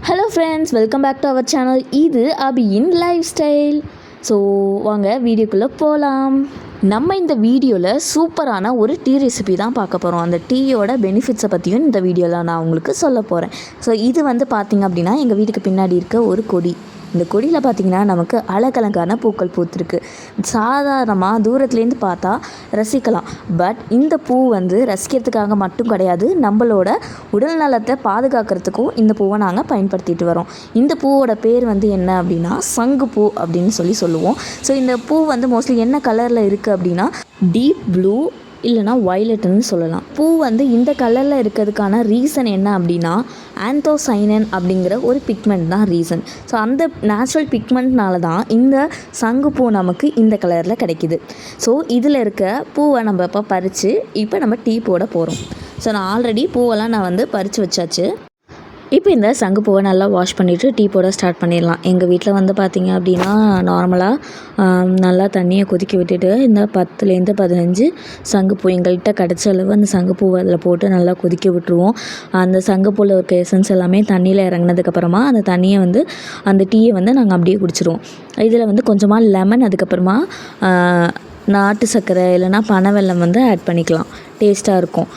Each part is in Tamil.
Hello friends, welcome back to our channel. இது அபியின் லைஃப் ஸ்டைல். ஸோ வாங்க வீடியோக்குள்ளே போகலாம். நம்ம இந்த வீடியோவில் சூப்பரான ஒரு டீ ரெசிபி தான் பார்க்க போகிறோம். அந்த டீயோட பெனிஃபிட்ஸை பற்றியும் இந்த வீடியோவில் நான் உங்களுக்கு சொல்ல போகிறேன். ஸோ இது வந்து பார்த்திங்க அப்படின்னா எங்கள் வீட்டுக்கு பின்னாடி இருக்க ஒரு கொடி. இந்த கொடியில் பார்த்திங்கன்னா நமக்கு அழகழகான பூக்கள் பூத்துருக்கு. சாதாரணமாக தூரத்துலேருந்து பார்த்தா ரசிக்கலாம். பட் இந்த பூ வந்து ரசிக்கிறதுக்காக மட்டும் கிடையாது, நம்மளோட உடல் நலத்தை பாதுகாக்கிறதுக்கும் இந்த பூவை நாங்கள் பயன்படுத்திட்டு வரோம். இந்த பூவோட பேர் வந்து என்ன அப்படின்னா சங்குப்பூ அப்படின்னு சொல்லுவோம். ஸோ இந்த பூ வந்து மோஸ்ட்லி என்ன கலரில் இருக்குது அப்படின்னா டீப் ப்ளூ இல்லைனா வயலட்டுன்னு சொல்லலாம். பூ வந்து இந்த கலரில் இருக்கிறதுக்கான ரீசன் என்ன அப்படின்னா ஆந்தோசைனன் அப்படிங்கிற ஒரு பிக்மெண்ட் தான் ரீசன். ஸோ அந்த நேச்சுரல் பிக்மெண்ட்னால தான் இந்த சங்குப்பூ நமக்கு இந்த கலரில் கிடைக்கிது. ஸோ இதில் இருக்க பூவை நம்ம இப்போ பறித்து இப்போ நம்ம டீ போட போகிறோம். ஸோ நான் ஆல்ரெடி பூவெல்லாம் நான் வந்து பறித்து வச்சாச்சு. இப்போ இந்த சங்குப்பூவை நல்லா வாஷ் பண்ணிவிட்டு டீ போட ஸ்டார்ட் பண்ணிடலாம். எங்கள் வீட்டில் வந்து பார்த்திங்க அப்படின்னா நார்மலாக நல்லா தண்ணியை கொதிக்க விட்டுட்டு இந்த 10-15 சங்குப்பூ எங்கள்கிட்ட கிடச்ச அளவு அந்த சங்குப்பூவை அதில் போட்டு நல்லா கொதிக்க விட்டுருவோம். அந்த சங்குப்பூவில் இருக்க எசன்ஸ் எல்லாமே தண்ணியில் இறங்கினதுக்கப்புறமா அந்த தண்ணியை வந்து அந்த டீயை வந்து நாங்கள் அப்படியே குடிச்சிருவோம். இதில் வந்து கொஞ்சமாக லெமன், அதுக்கப்புறமா நாட்டு சர்க்கரை இல்லைனா பனவெல்லம் வந்து ஆட் பண்ணிக்கலாம். டேஸ்ட்டாக இருக்கும்.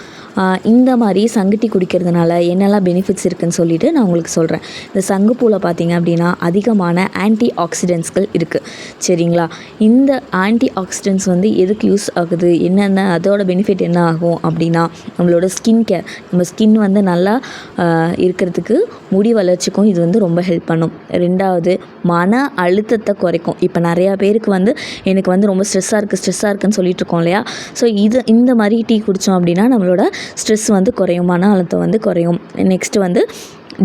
இந்த மாதிரி சங்கு டீ குடிக்கிறதுனால என்னெல்லாம் பெனிஃபிட்ஸ் இருக்குதுன்னு சொல்லிவிட்டு நான் உங்களுக்கு சொல்கிறேன். இந்த சங்குப்பூவில் பார்த்திங்க அப்படின்னா அதிகமான ஆன்டி ஆக்சிடென்ட்ஸ்கள் இருக்குது. சரிங்களா? இந்த ஆன்டி ஆக்சிடென்ட்ஸ் வந்து எதுக்கு யூஸ் ஆகுது, என்னென்ன அதோட பெனிஃபிட் என்ன ஆகும் அப்படின்னா நம்மளோட ஸ்கின் கேர், நம்ம ஸ்கின் வந்து நல்லா இருக்கிறதுக்கு, முடி வளர்ச்சிக்கும் இது வந்து ரொம்ப ஹெல்ப் பண்ணும். ரெண்டாவது மன அழுத்தத்தை குறைக்கும். இப்போ நிறையா பேருக்கு வந்து எனக்கு வந்து ரொம்ப ஸ்ட்ரெஸ்ஸாக இருக்குன்னு சொல்லிட்டு இருக்கோம் இல்லையா? ஸோ இந்த மாதிரி டீ குடித்தோம் அப்படின்னா நம்மளோட ஸ்ட்ரெஸ் வந்து குறையும், மன அழுத்தம் வந்து குறையும். நெக்ஸ்ட்டு வந்து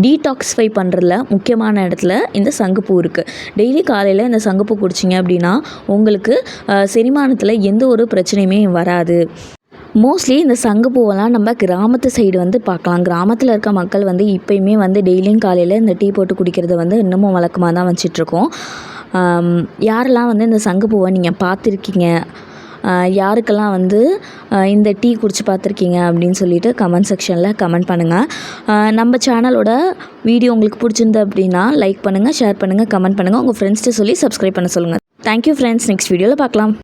டீடாக்ஸிஃபை பண்ணுறதுல முக்கியமான இடத்துல இந்த சங்குப்பூ இருக்குது. டெய்லி காலையில் இந்த சங்குப்பூ குடிச்சிங்க அப்படின்னா உங்களுக்கு செரிமானத்தில் எந்த ஒரு பிரச்சனையுமே வராது. மோஸ்ட்லி இந்த சங்குப்பூவெல்லாம் நம்ம கிராமத்து சைடு வந்து பார்க்கலாம். கிராமத்தில் இருக்க மக்கள் வந்து இப்போயுமே வந்து டெய்லியும் காலையில் இந்த டீ போட்டு குடிக்கிறத வந்து இன்னமும் வழக்கமாக தான் வச்சிட்ருக்கோம். யாரெல்லாம் வந்து இந்த சங்குப்பூவை நீங்கள் பார்த்துருக்கீங்க, யாருக்கெல்லாம் வந்து இந்த டீ குடிச்சு பார்த்துருக்கீங்க அப்படின்னு சொல்லிட்டு கமெண்ட் செக்ஷனில் கமெண்ட் பண்ணுங்கள். நம்ம சேனலோட வீடியோ உங்களுக்கு பிடிச்சிருந்து அப்படின்னா லைக் பண்ணுங்கள், ஷேர் பண்ணுங்கள், கமெண்ட் பண்ணுங்கள், உங்கள் ஃப்ரெண்ட்ஸ்ட்டு சொல்லி சப்ஸ்கிரைப் பண்ண சொல்லுங்கள். Thank you friends. நெக்ஸ்ட் வீடியோவில் பார்க்கலாம்.